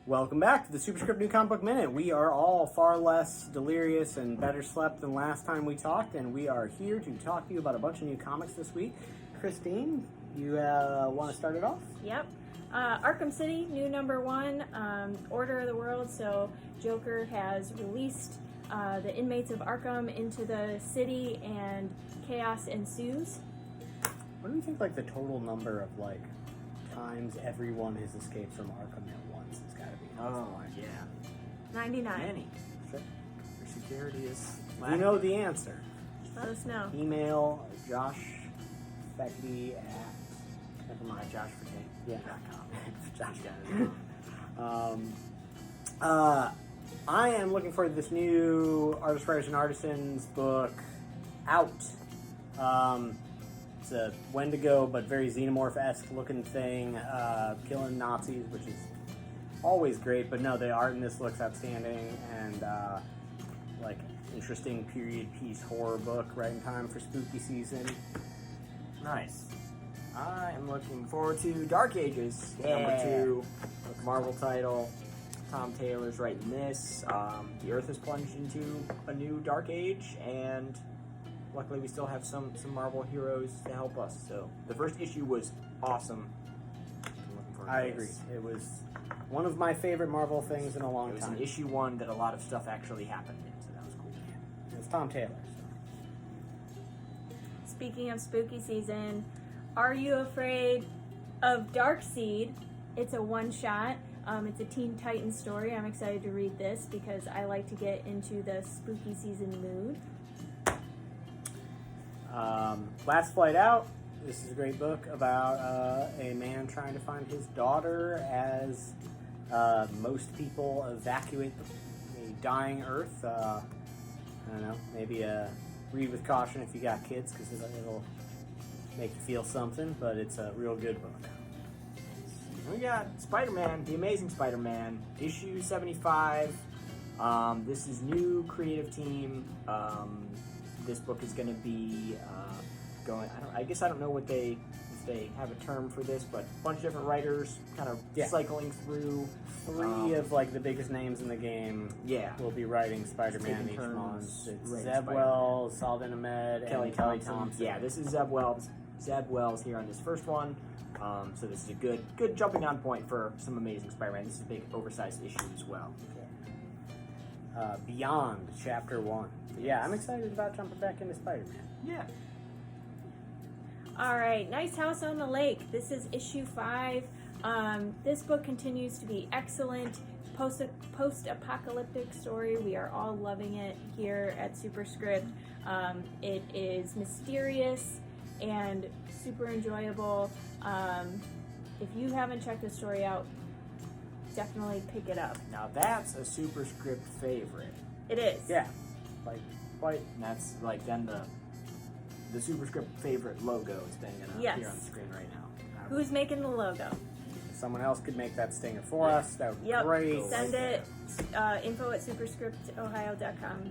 Welcome back to the Superscript New Comic Book Minute. We are all far less delirious and better slept than last time we talked, and we are here to talk to you about a bunch of new comics this week. Christine, you want to start it off? Yep. Arkham City, new #1, Order of the World. So Joker has released the inmates of Arkham into the city, and chaos ensues. What do you think, like, the total number of, like, times everyone has escaped from Arkham at once? It's got to be. Oh, yeah. 99. Many. Sure. Your security is You know the answer. Let us know. Email Josh Fecky at... Never mind. Josh for King. Yeah. Josh got it. I am looking forward to this new Artists, Writers, and Artisans book out. It's a Wendigo, but very Xenomorph-esque looking thing, killing Nazis, which is always great. But no, the art in this looks outstanding, and like interesting period piece horror book right in time for spooky season. Nice. I am looking forward to Dark Ages, Yeah. #2, Marvel title. Tom Taylor's writing this. The Earth is plunged into a new Dark Age, and luckily we still have some Marvel heroes to help us. So the first issue was awesome. I'm looking forward to I this. agree. It was one of my favorite Marvel things in a long It was time. an issue 1 that a lot of stuff actually happened in, so that was cool. It's Tom Taylor. Speaking of spooky season, are you afraid of Darkseid? It's a one-shot. It's a Teen Titans story. I'm excited to read this because I like to get into the spooky season mood. Last Flight Out. This is a great book about a man trying to find his daughter as most people evacuate the dying Earth. I don't know, maybe read with caution if you got kids, because it'll make you feel something, but it's a real good book. We got Spider-Man, The Amazing Spider-Man, issue 75. This is new creative team. This book is going to be going. I guess I don't know if they have a term for this, but a bunch of different writers kind of cycling through. Three of like the biggest names in the game. Yeah, will be writing Spider-Man taking each turns month. It's writing Zeb Wells, Saladin Ahmed, and Kelly Thompson. Yeah, this is Zeb Wells. Zeb Wells here on this first one. So this is a good jumping on point for some Amazing Spider-Man. This is a big oversized issue as well. Beyond Chapter 1. Yeah, I'm excited about jumping back into Spider-Man. Yeah. All right, Nice House on the Lake. This is issue 5. This book continues to be excellent. Post-apocalyptic story. We are all loving it here at Superscript. It is mysterious and super enjoyable. If you haven't checked the story out, definitely pick it up. Now that's a Superscript favorite. It is. Yeah, like quite. And that's like then the Superscript favorite logo is then gonna appear on the screen right now. Who's making the logo? If someone else could make that stinger for us, that would be Yep. great. Send it. info@superscriptohio.com. We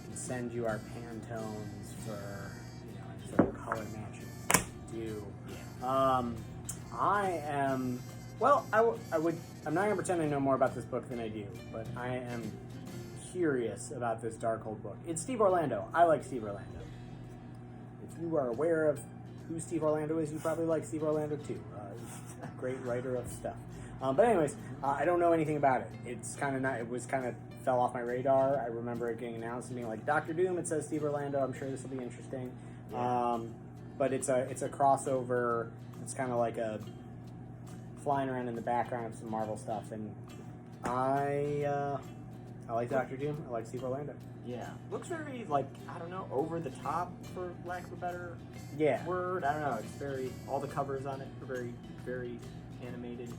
can send you our Pantones for any sort of color matching do. I am. Well, I'm not gonna pretend I know more about this book than I do, but I am curious about this Darkhold book. It's Steve Orlando. I like Steve Orlando. If you are aware of who Steve Orlando is, you probably like Steve Orlando too. He's a great writer of stuff. But anyways, I don't know anything about it. It's kind of not. It was kind of fell off my radar. I remember it getting announced and being like, Doctor Doom. It says Steve Orlando. I'm sure this will be interesting. Yeah. But it's a crossover. It's kind of like a flying around in the background of some Marvel stuff, and I like Doctor Doom. I like Steve Orlando. Yeah. Looks very like, I don't know, over the top, for lack of a better word. I don't know. It's very, all the covers on it are very, very animated. If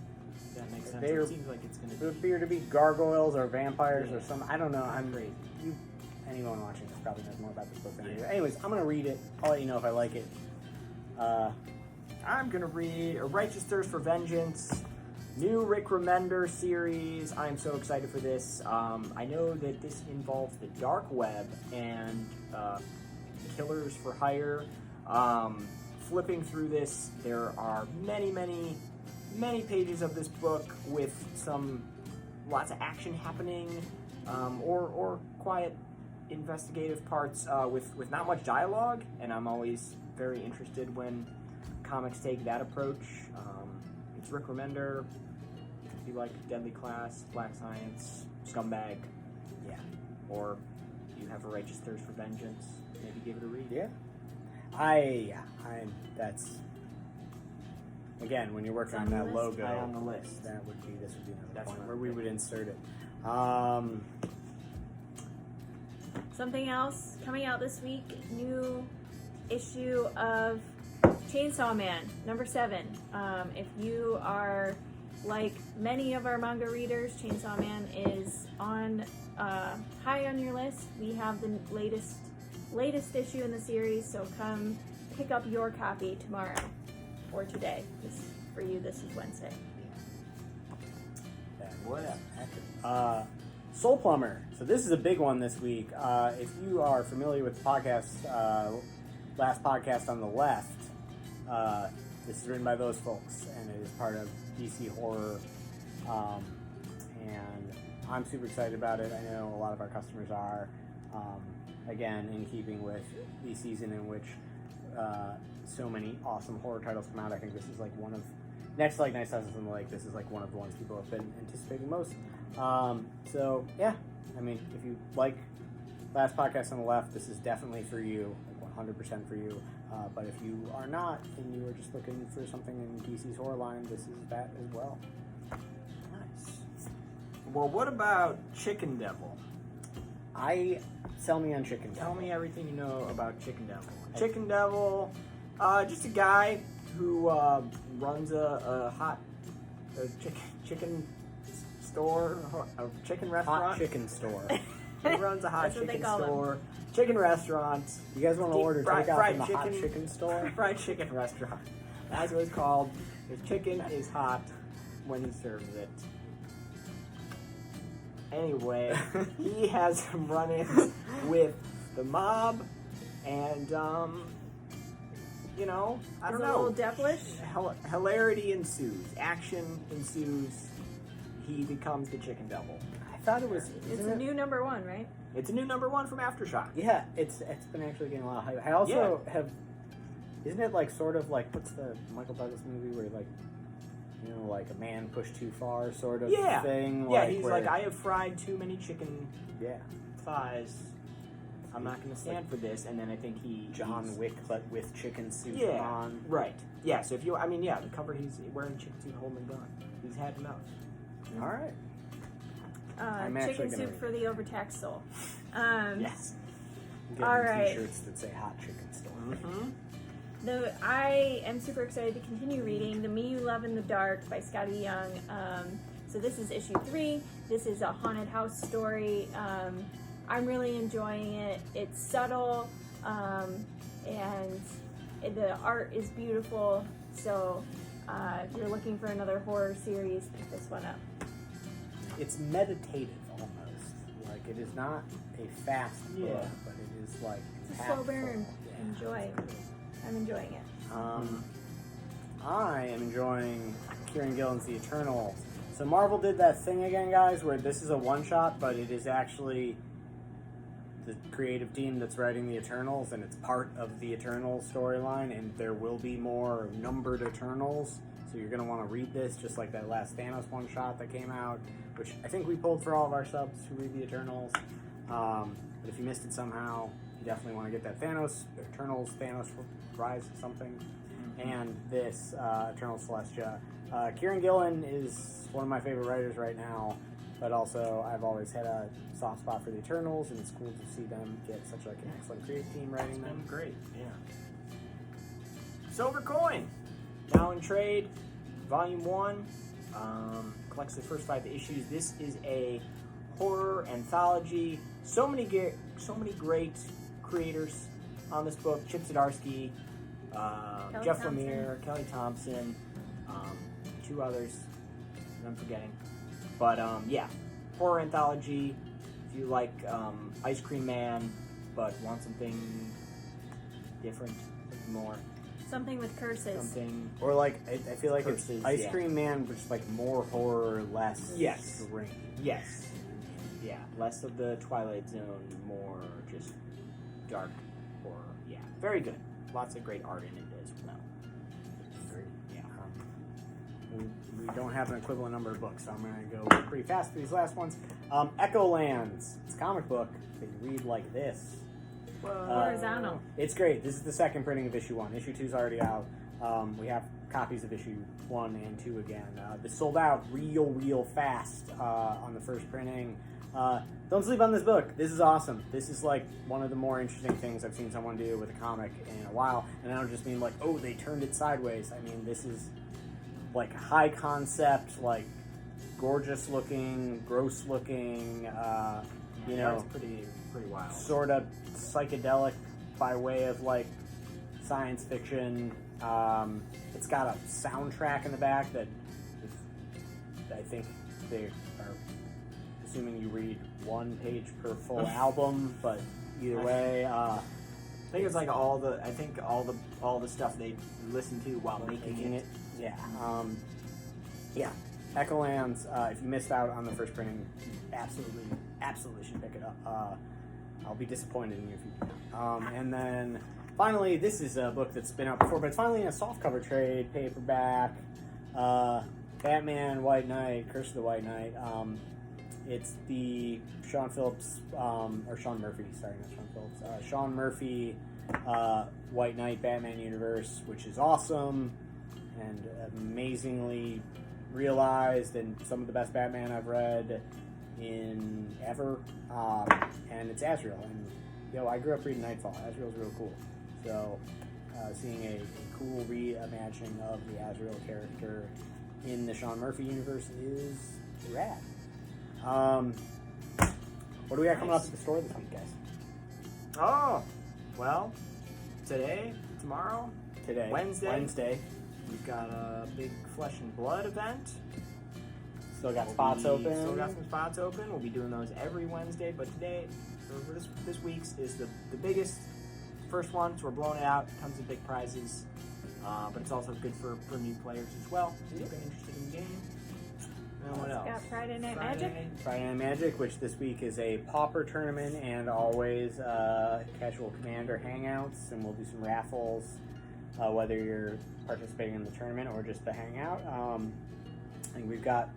that makes sense. It seems like it's going It would appear to be gargoyles or vampires or some. I don't know. I'm crazy. Anyone watching this probably knows more about this book than I do. Anyways, I'm gonna read it. I'll let you know if I like it. I'm going to read A Righteous Thirst for Vengeance, new Rick Remender series. I'm so excited for this. I know that this involves the dark web and killers for hire. Flipping through this, there are many many pages of this book with lots of action happening, or quiet investigative parts with not much dialogue, and I'm always very interested when comics take that approach. It's Rick Remender. If you like Deadly Class, Black Science, Scumbag, yeah, or you have a righteous thirst for vengeance, maybe give it a read. Yeah. That's again when you're working on that list. logo. High on the list. This would be another That's point what where I'm we would thinking. insert it. Something else coming out this week, new issue of Chainsaw Man, number 7. If you are like many of our manga readers, Chainsaw Man is on high on your list. We have the latest issue in the series, so come pick up your copy tomorrow or today. For you, this is Wednesday. Whatever. Soul Plumber. So this is a big one this week. If you are familiar with the podcast, last podcast on the left, this is written by those folks, and it is part of DC Horror. And I'm super excited about it. I know a lot of our customers are. Again, in keeping with the season in which so many awesome horror titles come out, I think this is like one of, next to like Nice Houses on the Lake, this is like one of the ones people have been anticipating most. So yeah, I mean, if you like last podcast on the left, this is definitely for you, like 100% for you. But if you are not, and you are just looking for something in DC's horror line, this is that as well. Nice. Well, what about Chicken Devil? Sell me on Chicken Devil. Tell me everything you know about Chicken Devil. Chicken Devil, just a guy who runs a chicken store, a chicken restaurant. Hot chicken store. He runs a hot That's what they chicken call store, chicken restaurant. You guys want to order Fried takeout from the chicken. hot chicken store? Fried chicken restaurant. That's what it's called. His chicken is hot when he serves it. Anyway, he has some run-ins with the mob, and I don't A know. little devilish. Hilarity ensues. Action ensues. He becomes the Chicken Devil. I thought it was. It's a new number 1, right? It's a new number 1 from Aftershock. Yeah, it's been actually getting a lot of hype. I also have. Isn't it like sort of like what's the Michael Douglas movie where like, like a man pushed too far sort of thing? Yeah, like he's where, like, I have fried too many chicken yeah, thighs. I'm not going to stand for this. And then I think John Wick, but with chicken soup on. Right. Yeah, so if you, the cover, he's wearing chicken suit holding a gun. He's had enough. All right. I'm actually Chicken gonna soup read for the overtaxed soul. Yes. I'm getting all right. T-shirts that say hot chicken store. Mm-hmm. I am super excited to continue reading The Me You Love in the Dark by Scotty Young. So this is issue 3. This is a haunted house story. I'm really enjoying it. It's subtle, and the art is beautiful. So if you're looking for another horror series, pick this one up. It's meditative almost. Like it is not a fast book, but it is like It's a slow impactful. burn. Yeah. Enjoy. I'm enjoying it. I am enjoying Kieran Gillen's The Eternals. So Marvel did that thing again, guys, where this is a one-shot, but it is actually the creative team that's writing The Eternals, and it's part of the Eternals storyline, and there will be more numbered Eternals. So you're going to want to read this, just like that last Thanos one-shot that came out, which I think we pulled for all of our subs who read The Eternals. But if you missed it somehow, you definitely want to get that Eternals, Thanos Rise something, and this Eternals Celestia. Kieran Gillen is one of my favorite writers right now, but also I've always had a soft spot for the Eternals, and it's cool to see them get such like an excellent creative team writing them. Great, yeah. Silver Coin, now in trade, Volume 1, collects the first 5 issues. This is a horror anthology. So many great creators on this book. Chip Zdarsky, Jeff Thompson. Lemire, Kelly Thompson, 2 others that I'm forgetting. But horror anthology. If you like Ice Cream Man, but want something different, more, Something with curses. something. Or like I feel like Curses, it's Ice yeah. Cream Man, but just like more horror, less Yes. strange. Yes. Yeah, less of the Twilight Zone, more just dark horror. Yeah, very good. Lots of great art in it as well. Great. Yeah. We don't have an equivalent number of books, so I'm going to go pretty fast through these last ones. Echolands. It's a comic book that you read like this. Horizontal. It's great. This is the second printing of issue 1. Issue 2 is already out. We have copies of issue 1 and 2 again. This sold out real fast on the first printing. Don't sleep on this book. This is awesome. This is like one of the more interesting things I've seen someone do with a comic in a while. And I don't just mean like, oh, they turned it sideways. I mean, this is like high concept, like gorgeous looking, gross looking, you know, It's pretty wild. sort of psychedelic by way of like science fiction. It's got a soundtrack in the back that is, I think they are assuming you read one page per full album, but either way, I think it's like all the stuff they listened to while making it. Yeah. Yeah. Echolands, if you missed out on the first printing, absolutely should pick it up. I'll be disappointed in you if you do. And then finally, this is a book that's been out before, but it's finally in a softcover trade, paperback. Batman, White Knight, Curse of the White Knight. It's the Sean Murphy, White Knight Batman universe, which is awesome and amazingly realized, and some of the best Batman I've read in ever. And it's Azrael, and I grew up reading Nightfall. Azrael's real cool. So seeing a cool reimagining of the Azrael character in the Sean Murphy universe is rad. What do we got coming up at the store this week, guys? Oh, well, tomorrow, Wednesday. we've got a big Flesh and Blood event. Still got spots open. Still got some spots open. We'll be doing those every Wednesday, but today, for this week's, is the biggest first one, so we're blowing it out. Tons of big prizes, but it's also good for new players as well. If you're interested in the game. And what else? Got Friday Night Magic. Friday Night Magic, which this week is a Pauper tournament and always Casual Commander hangouts, and we'll do some raffles, whether you're participating in the tournament or just the hangout. And we've got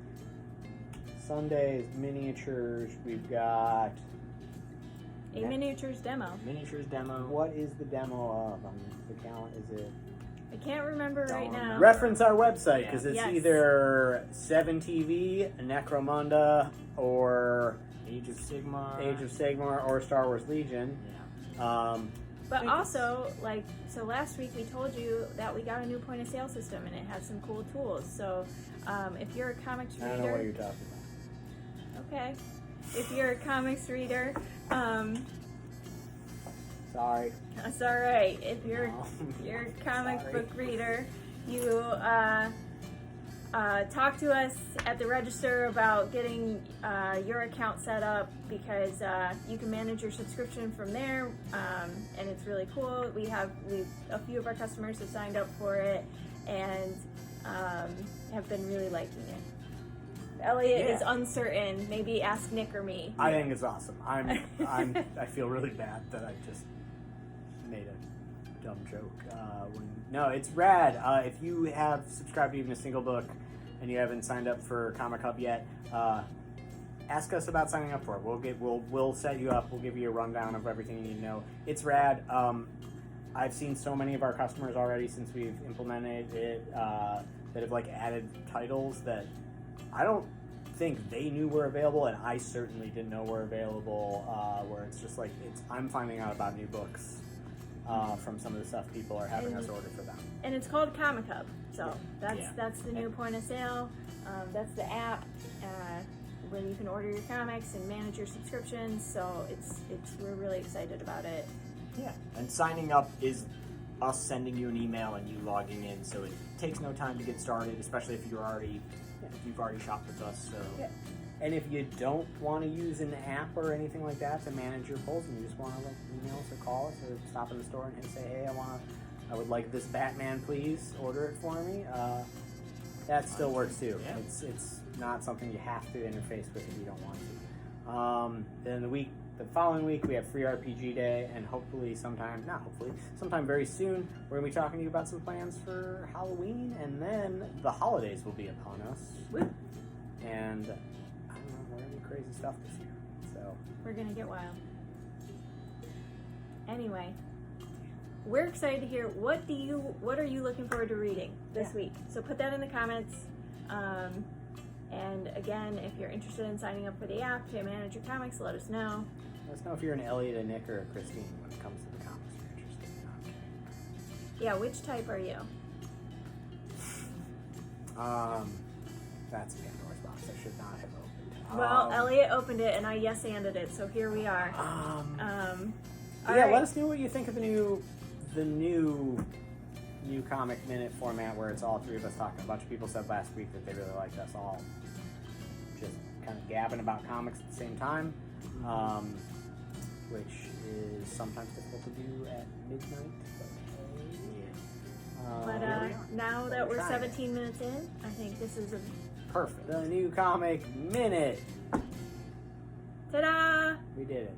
Sundays, miniatures, we've got A miniatures demo. Miniatures demo. What is the demo of? The count, is it? I can't remember right now. Reference our website, because it's Yes. either 7TV, Necromunda, or Age of Sigmar, or Star Wars Legion. Yeah. But also, so last week we told you that we got a new point of sale system, and it has some cool tools. So if you're a comics reader, I don't know what you're talking about. okay. If you're a comics reader, Sorry. that's all right. If you're No. you're a comic Sorry. book reader, you talk to us at the register about getting your account set up, because you can manage your subscription from there, and it's really cool. A few of our customers have signed up for it and have been really liking it. Elliot is uncertain. Maybe ask Nick or me. I think it's awesome. I feel really bad that I just made a dumb joke. No, it's rad. If you have subscribed to even a single book and you haven't signed up for Comic Hub yet, ask us about signing up for it. We'll set you up. We'll give you a rundown of everything you need to know. It's rad. I've seen so many of our customers already since we've implemented it that have added titles that I don't think they knew were available, and I certainly didn't know were available. Where it's just I'm finding out about new books from some of the stuff people are having us order for them. And it's called Comic Hub, so that's the new point of sale. That's the app where you can order your comics and manage your subscriptions. So we're really excited about it. Yeah, and signing up is us sending you an email and you logging in, so it takes no time to get started, especially if you've already shopped with us. So. Yeah. And if you don't want to use an app or anything like that to manage your polls, and you just want to email us or call us or stop in the store and say, hey, I I would like this Batman, please order it for me. That still works too. Yeah. It's not something you have to interface with if you don't want to. Then the following week we have Free RPG Day, and sometime very soon we're gonna be talking to you about some plans for Halloween, and then the holidays will be upon us. Woo. And I don't know, we're gonna do crazy stuff this year. So We're gonna get wild. Anyway, we're excited to hear what are you looking forward to reading this week. So put that in the comments. And again, if you're interested in signing up for the app to manage your comics, let us know. let us know if you're an Elliot, a Nick, or a Christine when it comes to the comics you're interested in. No, I'm kidding. Yeah, which type are you? That's a Pandora's box I should not have opened. Well, Elliot opened it and I yes-anded it, so here we are. All yeah, right. let us know what you think of the new comic minute format where it's all three of us talking. A bunch of people said last week that they really liked us all just kind of gabbing about comics at the same time, which is sometimes difficult to do at midnight. But here we are. now that we're Trying it. 17 minutes in, I think this is a Perfect. The new comic minute. ta-da! We did it.